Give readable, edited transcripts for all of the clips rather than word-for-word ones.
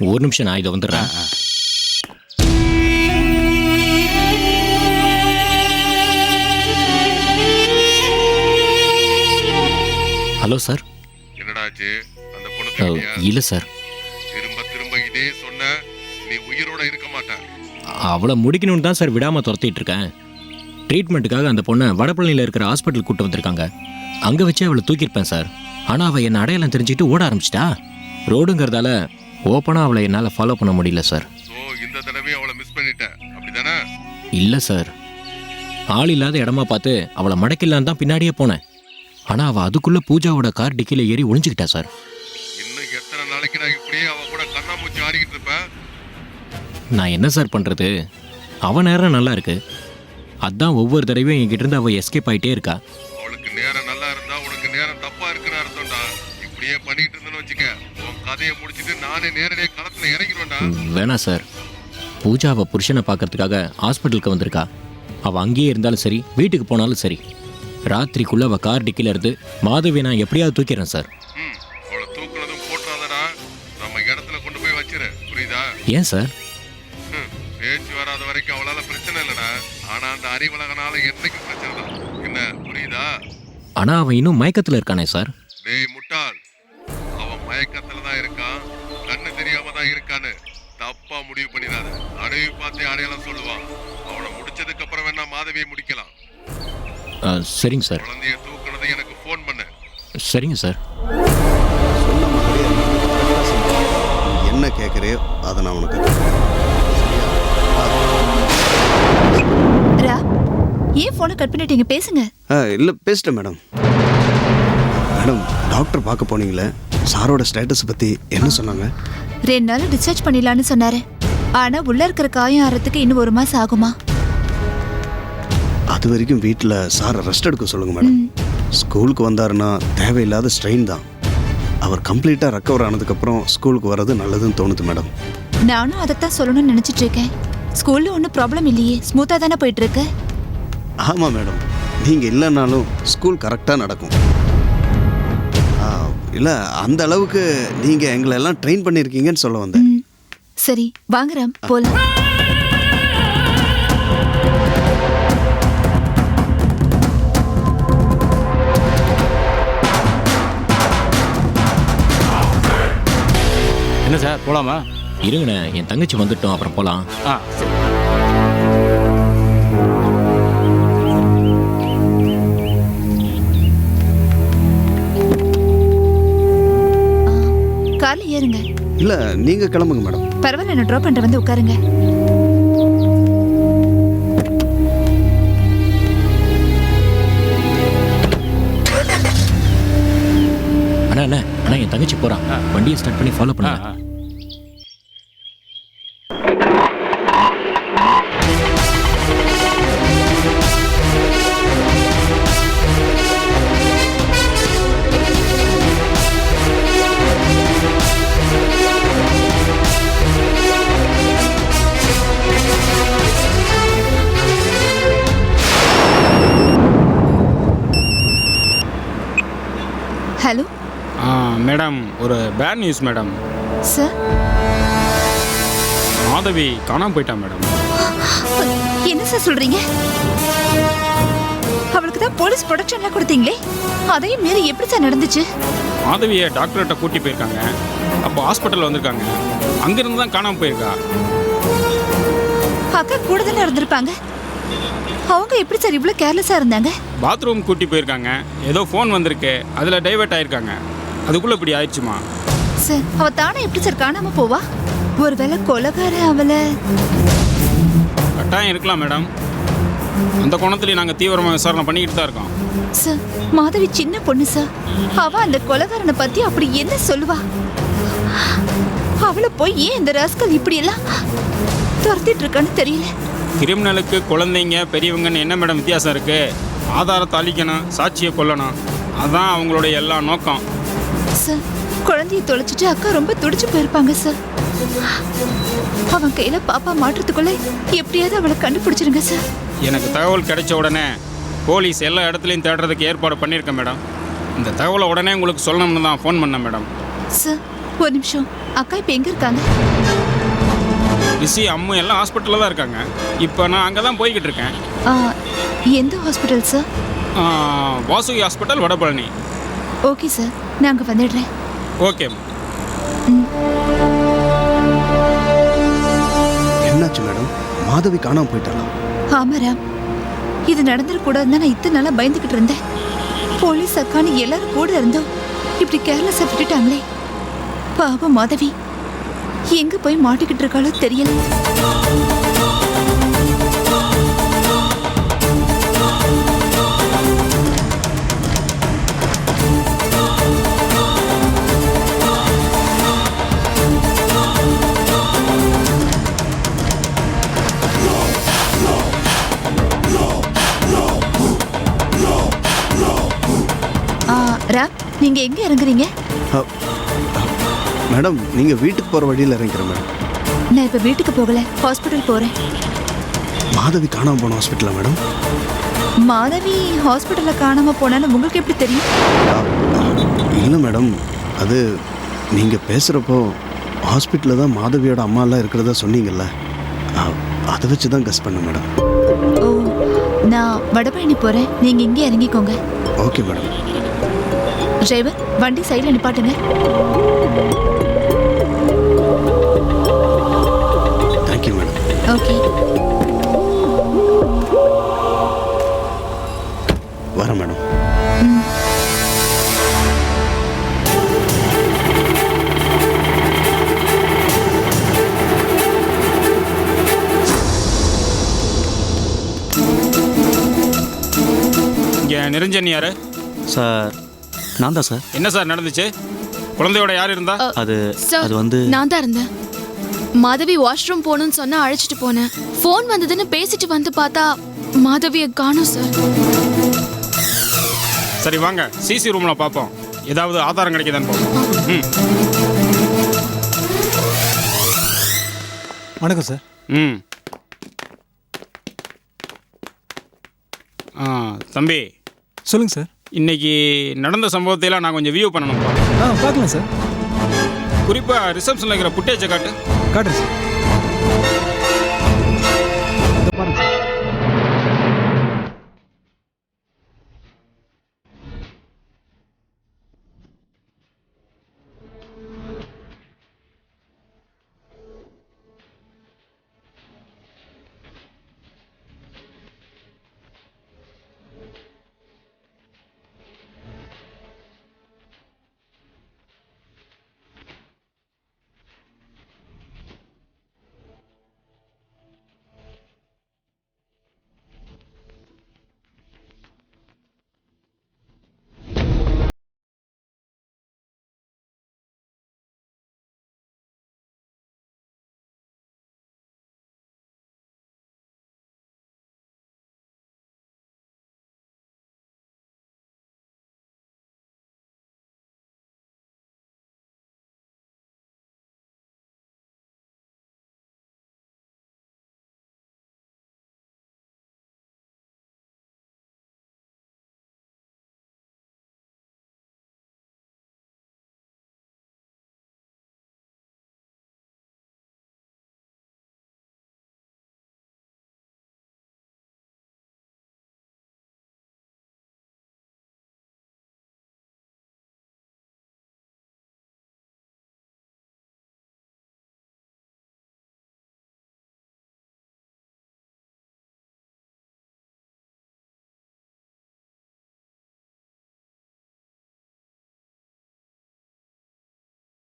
ஒரு நிமிஷம், நான் இதை வந்துடுறேன். Hello sir. என்னடாச்சு? அந்த பொண்ணு இல்லை சார். திரும்ப திரும்ப இதே சொன்ன, நீ உயிரோட இருக்க மாட்ட. அவளை முடிக்கணும்னு தான் சார் விடாமல் துரத்திட்டு இருக்கேன். ட்ரீட்மெண்ட்டுக்காக அந்த பொண்ணை வடபழனியில் இருக்கிற ஹாஸ்பிட்டல் கூப்பிட்டு வந்திருக்காங்க. அங்கே வச்சு அவளை தூக்கியிருப்பேன் சார். ஆனால் அவள் என்னை அடையாளம் தெரிஞ்சுக்கிட்டு ஓட ஆரம்பிச்சிட்டா. ரோடுங்கிறதால ஓப்பனாக அவளை என்னால் ஃபாலோ பண்ண முடியல சார். ஸோ இந்த தடவை அவளை மிஸ் பண்ணிட்டேன், அப்படிதானே? இல்லை சார், ஆள் இல்லாத இடமா பார்த்து அவளை மடக்கிடலான்னு தான் பின்னாடியே போனேன். ஆனால் அவள் அதுக்குள்ளே பூஜாவோட கார் டிக்கில ஏறி ஒளிஞ்சுக்கிட்டா சார். இன்னும் எத்தனை நாளைக்கு நான் இப்படியே அவ கூட கண்ணாமூச்சி ஆடிக்கிட்டு இருப்பேன்? நான் என்ன சார் பண்ணுறது? அவன் நேரம் நல்லா இருக்கு, அதான் ஒவ்வொரு தடவையும் என்கிட்ட இருந்து அவள் எஸ்கேப் ஆகிட்டே இருக்கா. அவளுக்கு நேரம் நல்லா இருந்தா உனக்கு நேரம் தப்பா இருக்குன்னு அர்த்தம்டா. இப்படியே பண்ணிட்டு இருந்தேன்னு வச்சுக்க, உன் கதையை முடிச்சிட்டு நானே நேரடியாக களத்துல இறங்கிடுவேன்டா. வேணாம் சார், பூஜா அவள் புருஷனை பார்க்கறதுக்காக ஹாஸ்பிட்டலுக்கு வந்திருக்கா. அவள் அங்கேயே இருந்தாலும் சரி, வீட்டுக்கு போனாலும் சரி, ராத்திரிக்குள்ளே அவள் கார் டிக்கில இருந்து மாதவி நான் எப்படியாவது தூக்கிறேன் சார். அவளை தூக்குனதும் போட்டுறாதடா, நம்ம இடத்துல கொண்டு போய் வச்சிரு, புரியுதா? ஏன் சார்? பேச்சு வராத வரைக்கும் அவளால பிரச்சனை இல்லைடா. ஆனா அந்த அறிவழகனால என்னைக்கு பிரச்சனை தான், என்ன புரியுதா? ஆனால் அவன் இன்னும் மயக்கத்தில் இருக்கானே சார். டேய் முட்டாள், அவன் மயக்கத்துல தான் இருக்கான், கண்ணு தெரியாம தான் இருக்கான்னு தப்பா முடிவு பண்ணிடாத. அடைவி பார்த்தே அடையாளம் சொல்லுவான். அவனை முடிச்சதுக்கு அப்புறம் வேணா மாதவியை முடிக்கலாம். சரிங்க சார். குழந்தைய தூக்குனது எனக்கு ஃபோன் பண்ணு. சரிங்க சார். சொன்ன மாதிரி என்ன கேட்குறியோ அதை நான் உனக்கு ஏன் ஃபோனை கட் பண்ணிட்டீங்க? பேசுங்க. இல்லை பேசிட்டேன் மேடம். மேடம், டாக்டர் பார்க்க போனீங்களே, சாரோட ஸ்டேட்டஸ் பற்றி என்ன சொன்னாங்க? 2 நாள் டிஸ்சார்ஜ் பண்ணிடலான்னு சொன்னாரு. ஆனால் உள்ள இருக்கிற காயம் ஆறதுக்கு இன்னும் 1 மாதம் ஆகுமா? அது வரைக்கும் வீட்டில் சாரை ரெஸ்ட் எடுக்க சொல்லுங்கள் மேடம். ஸ்கூலுக்கு வந்தாருன்னா தேவையில்லாத ஸ்ட்ரெயின் தான். அவர் கம்ப்ளீட்டாக ரெக்கவர் ஆனதுக்கப்புறம் ஸ்கூலுக்கு வர்றது நல்லதுன்னு தோணுது மேடம். நானும் அதைத்தான் சொல்லணும்னு நினச்சிட்டு இருக்கேன். ஸ்கூலில் ஒன்றும் ப்ராப்ளம் இல்லையே, ஸ்மூத்தாக தானே போயிட்டு இருக்கு. ஆமாம் மேடம், நீங்கள் இல்லைன்னாலும் ஸ்கூல் கரெக்டாக நடக்கும். இல்லை, அந்த அளவுக்கு நீங்கள் எங்களை எல்லாம் ட்ரெயின் பண்ணியிருக்கீங்கன்னு சொல்ல வந்தேன். சரி வாங்குறேன், போலாம். என்ன சார், போலாமா? இருங்கண்ணே, என் தங்கச்சி வந்துட்டோம், அப்புறம் போகலாம். சரி. கார்ல ஏறுங்க. இல்லை, நீங்கள் கிளம்புங்க மேடம். பரவாயில்ல, நான் ட்ராப் பண்ணிட்டு வந்து உட்காருங்க. அண்ணா என் தங்கச்சி போகிறான், வண்டியை ஸ்டார்ட் பண்ணி ஃபாலோ பண்ணுங்க. ஹலோ மேடம், ஒரு bad news madam. Sir, Madhavi காணாம போயிட்டான் மேடம். என்ன சார் சொல்றீங்க? அவளுக்கு தான் போலீஸ் ப்ரொடெக்ஷன்லாம் கொடுத்தீங்களே, அதையும் மீறி எப்படி சார் நடந்துச்சு? மாதவியை டாக்டர்கிட்ட கூட்டி போயிருக்காங்க. அப்போ ஹாஸ்பிட்டல் வந்திருக்காங்க, அங்கிருந்து தான் காணாம போயிருக்கா. அக்கா கூட தானே இருந்திருப்பாங்க, அவங்க எப்படி சார் இவ்வளோ கேர்லெஸ்ஸாக இருந்தாங்க? பாத்ரூம் கூட்டி போயிருக்காங்க, ஏதோ ஃபோன் வந்திருக்கு, அதில் டைவர்ட் ஆயிருக்காங்க. அதுக்குள்ளே இப்படி ஆயிடுச்சுமா. சார், அவள் தானே எப்படி சார் காணாமல் போவா? ஒருவேளை கொலைகார அவளை... கட்டாயம் இருக்கலாம் மேடம். அந்த கோணத்துலேயும் நாங்கள் தீவிரமாக விசாரணை பண்ணிக்கிட்டு தான் இருக்கோம். சார், மாதவி சின்ன பொண்ணு சார். அவள் அந்த கொலைகாரனை பற்றி அப்படி என்ன சொல்லுவா? அவளை போய் ஏன் இந்த ராஸ்கல் இப்படியெல்லாம் துரத்திட்டு இருக்கான்னு தெரியல. கிரிமினலுக்கு குழந்தைங்க பெரியவங்கன்னு என்ன மேடம் வித்தியாசம் இருக்குது? ஆதாரத்தை அழிக்கணும், சாட்சியை கொல்லணும், அதுதான் அவங்களுடைய எல்லா நோக்கம். சார், குழந்தைய தொலைச்சிட்டு அக்கா ரொம்ப துடிச்சு போயிருப்பாங்க சார். அவன் கையில பாப்பா மாட்டுறதுக்குள்ள எப்படியாவது அவளை கண்டுபிடிச்சிருங்க சார். எனக்கு தகவல் கிடைச்ச உடனே போலீஸ் எல்லா இடத்துலையும் தேடுறதுக்கு ஏற்பாடு பண்ணியிருக்கேன் மேடம். இந்த தகவலை உடனே உங்களுக்கு சொல்லணும்னு தான் ஃபோன் பண்ணேன் மேடம். சார், ஒரு நிமிஷம், அக்கா இப்ப எங்க இருக்காங்க? ரிஷி அம்மு எல்லாம் ஹாஸ்பிட்டலில் தான் இருக்காங்க. இப்போ நான் அங்கே தான் போய்கிட்டு இருக்கேன். ஆ, எந்த hospital sir? Vasuki hospital, Vadapalani. Okay sir, நான் அங்கே வந்துடுறேன். ஓகேம்மா. என்னாச்சு மேடம்? மாதவி காணாம போயிட்டாளா? ஆமா ராம், இது நடந்துடக்கூடாதுன்னு நான் இத்தனை நாளா பயந்துகிட்டு இருந்தேன். போலீஸ் அக்கானு எல்லாரும் கூட இருந்தோம், இப்படி கேர்லெஸ்ஸா விட்டுட்டாங்களே. பாவம் மாதவி எங்க போய் மாட்டிக்கிட்டு இருக்காளோ தெரியல. ராம், நீங்க எங்க இறங்குறீங்க? மேடம் நீங்க வீட்டுக்கு போற வழியில இறங்கிறேன் மேடம். நான் இப்ப வீட்டுக்கு போகல, ஹாஸ்பிட்டல் போறேன். மாதவி காணாம போன ஹாஸ்பிட்டலா மேடம்? மாதவி ஹாஸ்பிட்டல்ல காணாம போனான்னு உங்களுக்கு எப்படி தெரியும்? இல்லை மேடம், அது நீங்க பேசுறப்போ ஹாஸ்பிட்டலில் தான் மாதவியோட அம்மா எல்லாம் இருக்கிறதா சொன்னீங்கல்ல, அதை வச்சு தான் கஸ் பண்ணேன் மேடம். ஓ, நான் வடபழனி போறேன், நீங்க இங்கே இறங்கிக்கோங்க. Okay madam. டிரைவர், வண்டி சைடில் நிப்பாட்டுங்க. Thank you madam. ஓகே, வரேன் மேடம். இங்கே நிரஞ்சன் யாரு? சார் நான் தான் சார். என்ன சார் நடந்துச்சு? குழந்தையோட யார் இருந்தா? அது சார், அது வந்து நான் தான் இருந்தேன். மாதவி வாஷ்ரூம் போகணும்னு சொன்னா அழைச்சிட்டு போனேன். ஃபோன் வந்ததுன்னு பேசிட்டு வந்து பார்த்தா மாதவியை காணோம் சார். சரி வாங்க, சிசி ரூம்ல பார்ப்போம், ஏதாவது ஆதாரம் கிடைக்குதான்னு பார்ப்போம். ம். வணக்கம் சார். ம். தம்பி, சொல்லுங்கள் சார். இன்னைக்கு நடந்த சம்பவத்தையெல்லாம் நான் கொஞ்சம் வியூ பண்ணணும்ப்பா. பார்க்கலாம் சார். குறிப்பாக ரிசப்ஷனில் இருக்கிற புட்டேஜை காட்டு. காட்டுறேன் சார். இதோ பாருங்க சார்.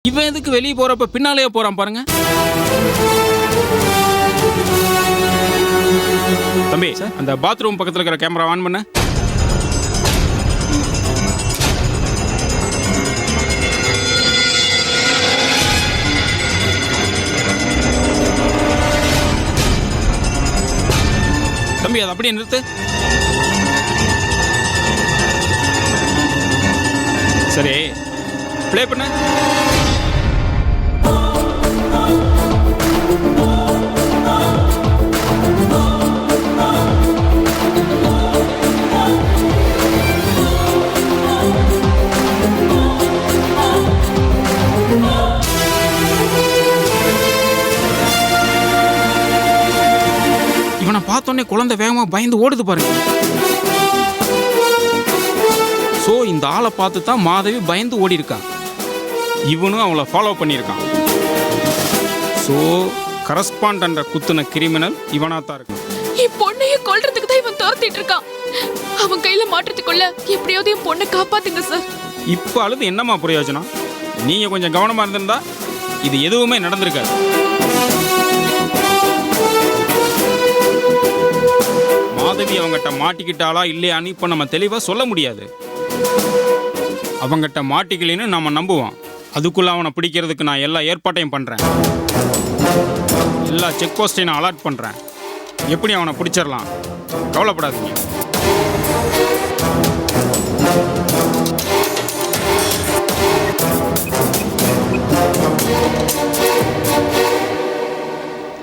இவன் எதுக்கு வெளியே போறப்ப பின்னாலேயே போறான் பாருங்க. தம்பி, அந்த பாத்ரூம் பக்கத்தில் இருக்கிற கேமரா ஆன் பண்ண. தம்பி, அதை அப்படியே நிறுத்து. சரி, ப்ளே பண்ண. பார்த்தோன்னே குழந்தை வேகமாக பயந்து ஓடுது பாருங்க. ஸோ இந்த ஆளை பார்த்து தான் மாதவி பயந்து ஓடி இருக்கான். இவனும் அவளை ஃபாலோ பண்ணியிருக்கான். ஸோ கரஸ்பாண்டன்ற குத்துன கிரிமினல் இவனா தான் இருக்கும். என் பொண்ணைய கொல்றதுக்கு தான் இவன் துரத்திட்டு இருக்கான். அவன் கையில மாற்றத்துக்குள்ள எப்படியாவது என் பொண்ணை காப்பாத்துங்க சார். இப்போ அழுது என்னம்மா பிரயோஜனம்? நீங்கள் கொஞ்சம் கவனமாக இருந்திருந்தா இது எதுவுமே நடந்திருக்காது. மாதவி அவங்ககிட்ட மாட்டிக்கிட்டாளா இல்லையான்னு இப்போ நம்ம தெளிவாக சொல்ல முடியாது. அவங்ககிட்ட மாட்டிக்கலின்னு நம்ம நம்புவோம். அதுக்குள்ளே அவனை பிடிக்கிறதுக்கு நான் எல்லா ஏற்பாட்டையும் பண்ணுறேன். எல்லா செக் போஸ்ட்டையும் நான் அலர்ட் பண்ணுறேன். எப்படி அவனை பிடிச்சிடலாம், கவலைப்படாதீங்க.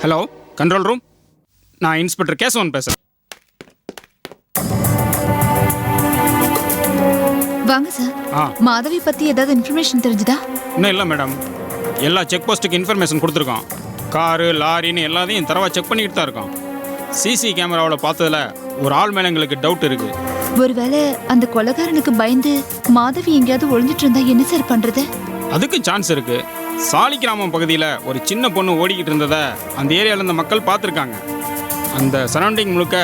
Hello, control room. நான் இன்ஸ்பெக்டர் கேசவன் பேசுகிறேன். வாங்க சார். ஆ, மாதவி பத்தி ஏதாவது இன்ஃபர்மேஷன் தெரிஞ்சுதா? இன்னும் இல்லை மேடம். எல்லா செக் போஸ்ட்டுக்கு இன்ஃபர்மேஷன் கொடுத்துருக்கோம். காரு லாரின்னு எல்லாத்தையும் தரவா செக் பண்ணிக்கிட்டு தான் இருக்கோம். சிசி கேமராவில் பார்த்ததுல ஒரு ஆள் மேலே எங்களுக்கு டவுட் இருக்குது. ஒருவேளை அந்த கொலைகாரனுக்கு பயந்து மாதவி எங்கேயாவது ஒளிஞ்சிட்டு இருந்தா என்ன சார் பண்றது? அதுக்கு சான்ஸ் இருக்குது. சாலிகிராமம் பகுதியில் ஒரு சின்ன பொண்ணு ஓடிக்கிட்டு இருந்ததை அந்த ஏரியாவில் இருந்த மக்கள் பார்த்துருக்காங்க. அந்த சரௌண்டிங் முழுக்க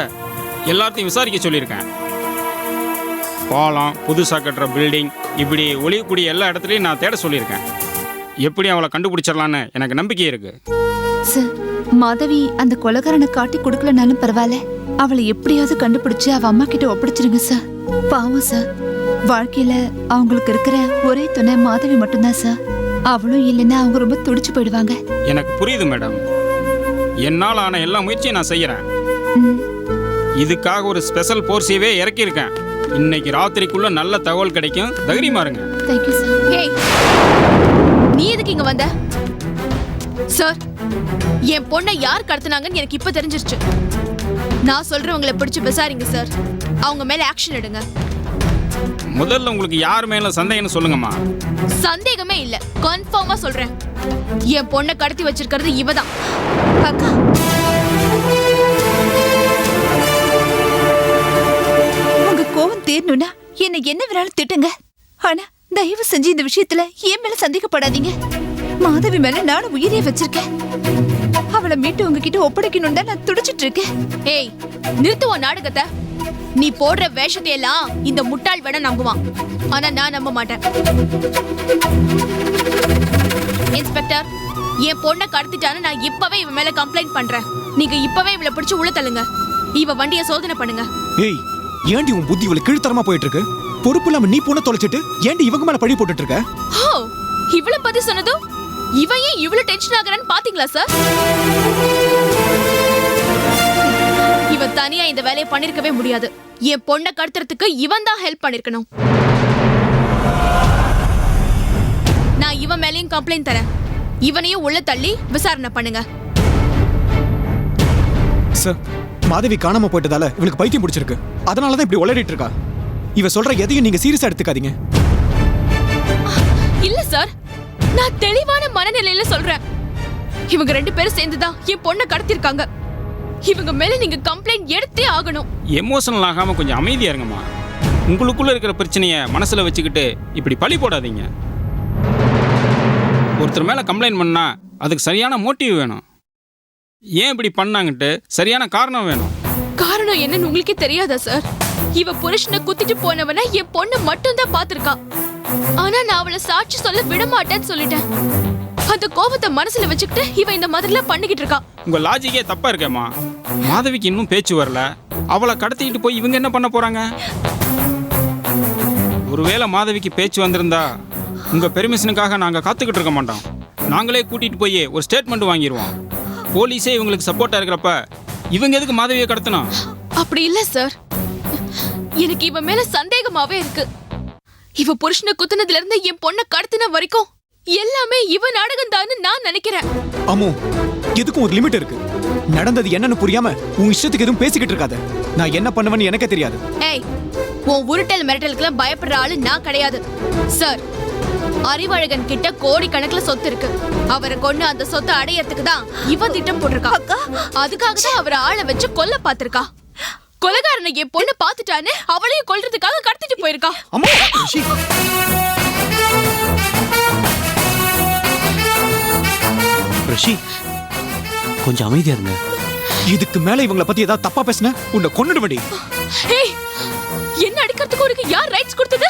எல்லாத்தையும் விசாரிக்க சொல்லியிருக்கேன். பாலம், புதுசாக கட்டுற பில்டிங், இப்படி ஒளியக்கூடிய எல்லா இடத்துலையும் நான் தேட சொல்லியிருக்கேன். எப்படி அவளை கண்டுபிடிச்சிடலான்னு எனக்கு நம்பிக்கை இருக்குது. சார், மாதவி அந்த கொலைகாரனை காட்டி கொடுக்கலனாலும் பரவாயில்ல, அவளை எப்படியாவது கண்டுபிடிச்சு அவ அம்மா கிட்ட ஒப்படைச்சிருங்க சார். பாவம் சார், வாழ்க்கையில அவங்களுக்கு இருக்கிற ஒரே துணை மாதவி மட்டும்தான் சார். அவளும் இல்லைன்னா அவங்க ரொம்ப துடிச்சு போயிடுவாங்க. எனக்கு புரியுது மேடம். என்னால் ஆன எல்லா முயற்சியும் நான் செய்கிறேன். ம். இதுக்காக ஒரு ஸ்பெஷல் போர்ஸையவே இறக்கியிருக்கேன். இன்னைக்கு ராத்திரிக்குள்ள நல்ல தகவல் கிடைக்கும். தைரியமா இருங்க. Thank you sir. ஏய், நீ எதுக்கு இங்க வந்த? சார், என் பொண்ணை யார் கடத்துனாங்கன்னு எனக்கு இப்ப தெரிஞ்சிருச்சு. நான் சொல்றவங்களை பிடிச்சு விசாரிங்க சார். அவங்க மேல ஆக்ஷன் எடுங்க. முதல்ல உங்களுக்கு யார் மேல சந்தேகம்னு சொல்லுங்கம்மா. சந்தேகமே இல்ல, கன்ஃபார்மா சொல்றேன். என் பொண்ணை கடத்தி வச்சிருக்கிறது இவதான். அக்கா, உங்க கோவம் தீரணும்னா என்ன என்ன வேணாலும் திட்டுங்க. ஆனா தயவு செஞ்சு இந்த விஷயத்துல என் மேல சந்தேகப்படாதீங்க. மாதவி மேல நானும் உயிரே வச்சிருக்கேன். அவளை மீட்டு உங்ககிட்ட ஒப்படைக்கணும் தான் நான் துடிச்சிட்டு இருக்கேன். ஏய், நிறுத்துவோம் நாடகத்தை. நீ போடுற வேஷத்தை எல்லாம் இந்த முட்டாள் வேணா நம்புவான். ஆனா நான் நம்ப மாட்டேன். இன்ஸ்பெக்டர், என் பொண்ணை கடத்திட்டான்னு நான் இப்பவே இவன் மேல கம்ப்ளைண்ட் பண்றேன். நீங்க இப்பவே இவளை பிடிச்சு உள்ள தள்ளுங்க. இவ வண்டியை சோதனை பண்ணுங்க. ஏய், ஏண்டி உன் புத்தி இவ்வளவு கீழ்த்தரமா போயிட்டு இருக்கு? பொறுப்பு இல்லாம நீ பொண்ணை தொலைச்சிட்டு ஏண்டி இவங்க மேல பழி போட்டுட்டு இருக்க? ஓ, இவளை பத்தி சொன்னதும் இவன் ஏன் இவ்வளவு டென்ஷன் ஆகுறான்னு பாத்தீங்களா சார்? இவன் தனியா இந்த வேலையை பண்ணிருக்கவே முடியாது. என் பொண்ணை கடத்துறதுக்கு இவன் தான் ஹெல்ப் பண்ணிருக்கணும். நான் இவன் மேலயும் கம்ப்ளைண்ட் தரேன். இவனையும் உள்ள தள்ளி விசாரணை பண்ணுங்க. சார், மாதவி காணாம போயிட்டதால இவளுக்கு பைத்தியம் பிடிச்சிருக்கு. அதனாலதான் இப்படி உளறிட்டு இருக்கா. இவ சொல்ற எதையும் நீங்க சீரியஸா எடுத்துக்காதீங்க. இல்ல சார், நான் தெளிவான மனநிலையில சொல்றேன். இவங்க ரெண்டு பேரும் சேர்ந்துதான் என் பொண்ணை கடத்திருக்காங்க. இவங்க மேல நீங்க கம்ப்ளைண்ட் எடுத்தே ஆகணும். எமோஷனல் ஆகாம கொஞ்சம் அமைதியா இருங்கம்மா. உங்களுக்குள்ள இருக்கிற பிரச்சனையை மனசுல வச்சுக்கிட்டு இப்படி பழி போடாதீங்க. ஒருத்தர் மேல கம்ப்ளைண்ட் பண்ணா அதுக்கு சரியான மோட்டிவ் வேணும். ஏன் இப்படி பண்ணாங்கன்ட்டு சரியான காரணம் வேணும். காரணம் என்னன்னு உங்களுக்கே தெரியாதா சார்? இவ புருஷனை குத்திட்டு போனவன என் பொண்ணு மட்டும் தான் பாத்திருக்கா. ஆனா நான் அவளை சாட்சி சொல்ல விட மாட்டேன்னு சொல்லிட்டேன். அந்த கோபத்தை மனசுல வச்சுக்கிட்டு இவ இந்த மாதிரிலாம் பண்ணிக்கிட்டு இருக்கா. உங்க லாஜிக்கே தப்பா இருக்கேம்மா. மாதவிக்கு இன்னும் பேச்சு வரல. அவளை கடத்திக்கிட்டு போய் இவங்க என்ன பண்ண போறாங்க? ஒருவேளை மாதவிக்கு பேச்சு வந்திருந்தா உங்க பெர்மிஷனுக்காக நாங்க காத்துக்கிட்டு இருக்க மாட்டோம். நாங்களே கூட்டிட்டு போய் ஒரு ஸ்டேட்மெண்ட் வாங்கிடுவோம். போலீஸே இவங்களுக்கு சப்போர்ட்டா இருக்கிறப்ப இவங்க எதுக்கு மாதவியை கடத்தணும்? அப்படி இல்ல சார், எனக்கு இவ மேல சந்தேகமாவே இருக்கு. இவ புருஷனை குத்துனதுல இருந்து என் பொண்ணை கடத்தின வரைக்கும் எல்லாமே இவ நாடகம் தான் நான் நினைக்கிறேன். அம்மோ, எதுக்கும் ஒரு லிமிட் இருக்கு. நடந்தது என்னன்னு புரியாம உன் இஷ்டத்துக்கு எதுவும் பேசிக்கிட்டு இருக்காத. நான் என்ன பண்ணுவேன்னு எனக்கே தெரியாது. ஏய், உன் உருட்டல் மிரட்டலுக்குலாம் பயப்படுற ஆளு நான் கிடையாது சார். அறிவழகன் கிட்ட கோடி கணக்குல சொத்து இருக்கு. அவரை கொண்டு அந்த சொத்தை அடையறதுக்கு தான் இவ திட்டம் போட்டிருக்கா. அதுக்காக தான் அவரை ஆளை வச்சு கொல்ல பாத்திருக்கா. கொலைகாரனை என் பொண்ணு பாத்துட்டான்னு அவளையும் கொல்றதுக்காக கடத்திட்டு போயிருக்கா. அம்மா ரிஷி, ரிஷி கொஞ்சம் அமைதியா இருங்க. இதுக்கு மேல இவங்கள பத்தி ஏதாவது தப்பா பேசுன உன்னை கொன்னுடுவேடி. ஏய், என்ன அடிக்கிறதுக்கு உனக்கு யார் ரைட்ஸ் கொடுத்தது?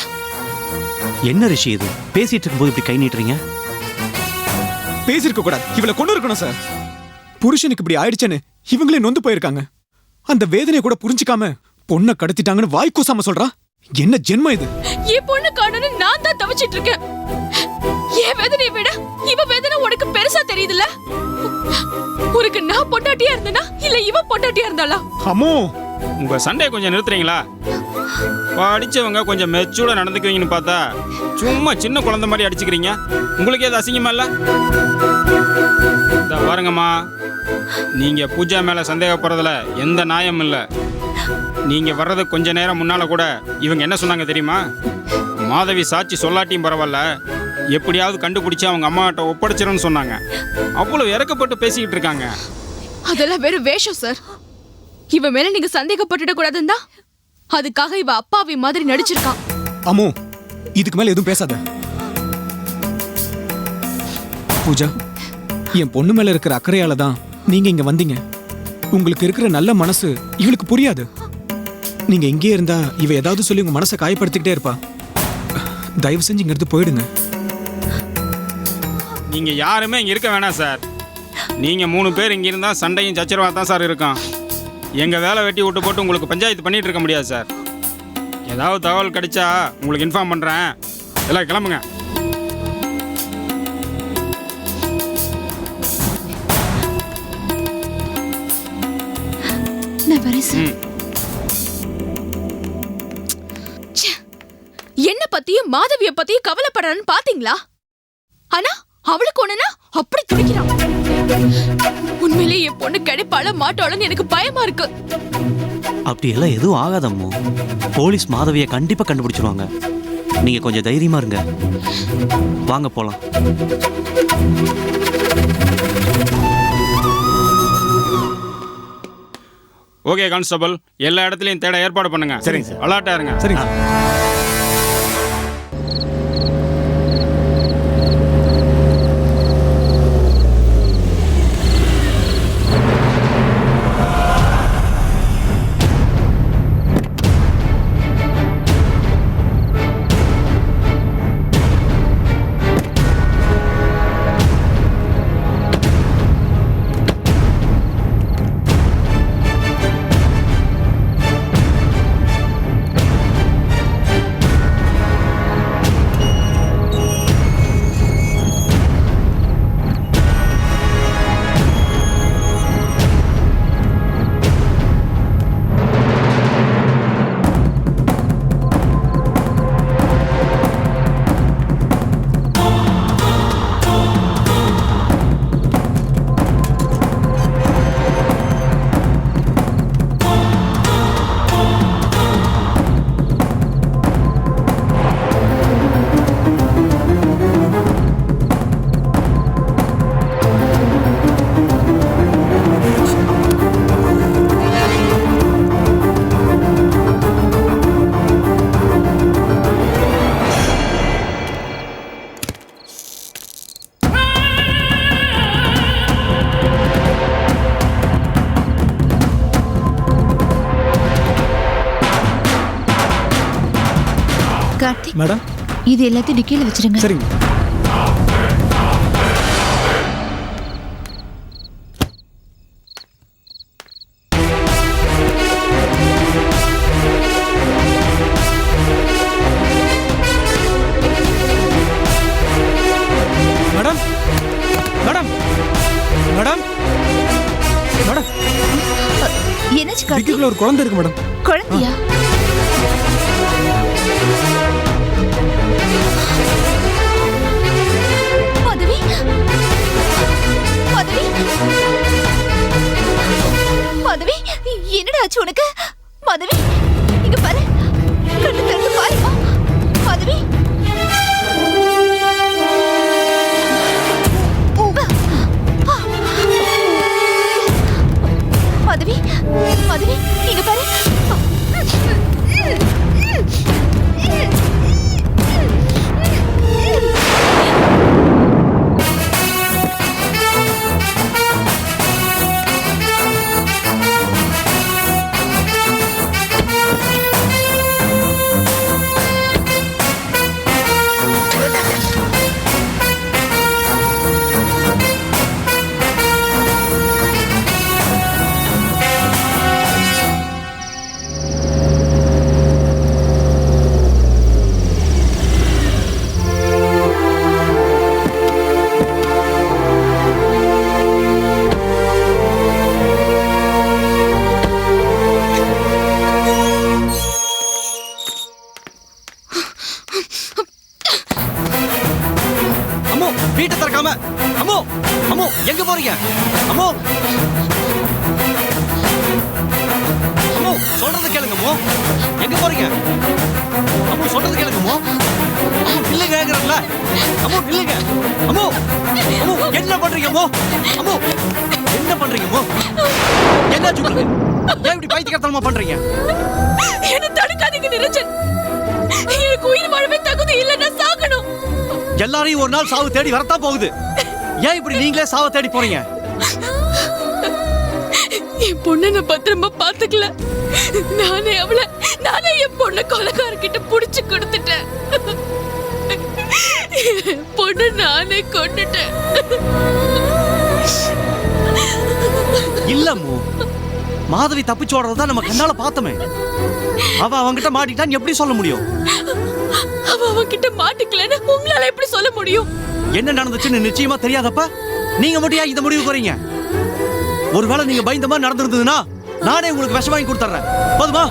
என்ன ரிஷி இது? பேசிட்டு இருக்கும்போது இப்படி கை நீட்டுறீங்க? பேசிருக்க கூடாது, இவளை கொண்டு இருக்கணும் சார். புருஷனுக்கு இப்படி ஆயிடுச்சேன்னு இவங்களே நொந்து போயிருக்காங்க. அந்த வேதனையை கூட புரிஞ்சுக்காம பொண்ணை கடத்திட்டாங்கன்னு வாய் கூசாம சொல்றா. என்ன ஜென்மம் இது? என் பொண்ணு காணோன்னு நான் தான் தவிச்சிட்டு இருக்கேன். என் வேதனையை விட இவ வேதனை உனக்கு பெருசா தெரியுதுல்ல? உனக்கு நான் பொண்டாட்டியா இருந்தனா இல்ல இவ பொண்டாட்டியா இருந்தாளா? அம்மோ, உங்க சண்டையை கொஞ்சம் நிறுத்துறீங்களா? படிச்சவங்க கொஞ்சம் மெச்சூர்டா நடந்துக்குவீங்கன்னு பார்த்தா சும்மா சின்ன குழந்தை மாதிரி அடிச்சுக்கிறீங்க. உங்களுக்கு ஏது அசிங்கமா இல்ல? பாருங்கம்மா, நீங்க பூஜா மேல சந்தேகப்படுறதுல எந்த நியாயம் இல்லை. நீங்க வர்றது கொஞ்ச நேரம் முன்னால கூட இவங்க என்ன சொன்னாங்க தெரியுமா? மாதவி சாட்சி சொல்லாட்டியும் பரவாயில்ல, எப்படியாவது கண்டுபிடிச்சு அவங்க அம்மா கிட்ட ஒப்படைச்சிருன்னு சொன்னாங்க. அவ்வளவு இறக்கப்பட்டு பேசிக்கிட்டு இருக்காங்க. அதெல்லாம் வெறும் வேஷம் சார். இவ மேல நீங்க சந்தேகப்பட்டுட கூடாதுன்னு தான் அதுக்காக இவ அப்பாவி மாதிரி நடிச்சிருக்கான். அம்மோ, இதுக்கு மேல எதுவும் பேசாத. பூஜா, என் பொண்ணு மேல இருக்கிற அக்கறையால தான் நீங்க இங்க வந்தீங்க. உங்களுக்கு இருக்கிற நல்ல மனசு இவளுக்கு புரியாது. நீங்க இங்கே இருந்தா இவ ஏதாவது சொல்லி உங்க மனசை காயப்படுத்திக்கிட்டே இருப்பா. தயவு செஞ்சு இங்க இருந்து போயிடுங்க. நீங்க யாருமே இங்க இருக்க வேணாம் சார். நீங்க 3 பேர் இங்க இருந்தா சண்டையும் சச்சரவா தான் சார் இருக்கும். எங்க வேலை வெட்டி விட்டு போட்டு உங்களுக்கு பஞ்சாயத்து பண்ணிட்டு இருக்க முடியாது சார். ஏதாவது தகவல் கிடைச்சா உங்களுக்கு இன்ஃபார்ம் பண்றேன். எல்லாம் கிளம்புங்க. நான் வரேன் சார். என்ன பத்தியும் மாதவிய பத்தியும் கவலைப்படான்னு பாத்தீங்களா? ஆனா அவளுக்கு ஒண்ணுனா அப்படி துடிக்கிறான். உண்மையிலேயே என் பொண்ணு கிடைப்பாள மாட்டாளன்னு எனக்கு பயமா இருக்கு. அப்படி எல்லாம் எதுவும் ஆகாதம்மோ. போலீஸ் மாதவியை கண்டிப்பா கண்டுபிடிச்சிருவாங்க. நீங்க கொஞ்சம் தைரியமா இருங்க. வாங்க போலாம். ஓகே கான்ஸ்டபிள், எல்லா இடத்துலயும் தேட ஏற்பாடு பண்ணுங்க. சரிங்க சார். அலர்ட்டா இருங்க. சரிங்க. கார்த்திக், மேடம், இது எல்லாத்தையும் டிக்கில வச்சிருங்க. சரிங்க. மேடம், மேடம், மேடம், மேடம், என்னாச்சு கார்த்திக்? டிக்கிக்குள்ள ஒரு குழந்தை இருக்கு மேடம். குழந்தையா? மாதவி, மாதவி, மாதவி, என்னடா ஆச்சு உனக்கு? மாதவி, இங்க பாரு, கண்ணு திறந்து பாருமா. மாதவி, வீட்டை திறக்காம. அம்மோ அம்மோ எங்க போறீங்க? அம்மோ அம்மோ சொல்றது கேளுங்க அம்மோ. எங்க போறீங்க? அம்மோ சொல்றது கேளுங்க அம்மோ. அம்மோ நில்லுங்க கேக்குறல்ல. அம்மோ நில்லுங்க. அம்மோ அம்மோ என்ன பண்றீங்க அம்மோ? அம்மோ என்ன பண்றீங்க அம்மோ? என்னாச்சு உங்களுக்கு? ஏன் இப்படி பைத்தியக்காரத்தனமா பண்றீங்க? என்ன தடுக்காதீங்க நிரஞ்சன். எனக்கு உயிர் வாழவே தகுதி இல்ல, நான் சாகணும். எல்லாரையும் ஒரு நாள் சாவு தேடி வரத்தான் போகுது. ஏன் இப்படி நீங்களே சாவை தேடி போறீங்க? என் பொண்ணை நான் பத்திரமா பாத்துக்கல. நானே என் பொண்ணை கொலைக்காரர்கிட்ட புடிச்சு கொடுத்துட்டேன். பொண்ணு நானே கொண்டுட்டேன். இல்ல அம்மு, மாதவி தப்பிச்சு ஓடுறதா நம்ம கண்ணால பார்த்தோமே. அவ அவங்கிட்ட மாட்டிட்டான்னு எப்படி சொல்ல முடியும்? அவன்கிட்ட மாட்டிக்கலன்னு உங்களால எப்படி சொல்ல முடியும்? என்ன நடந்துச்சுன்னு நிச்சயமா தெரியாதப்ப நீங்க மட்டும் ஏன் இந்த முடிவு போறீங்க? ஒருவேளை நீங்க பயந்த மாதிரி நடந்திருந்ததுன்னா நானே உங்களுக்கு விஷம் வாங்கி கொடுத்துறேன். போதுமா?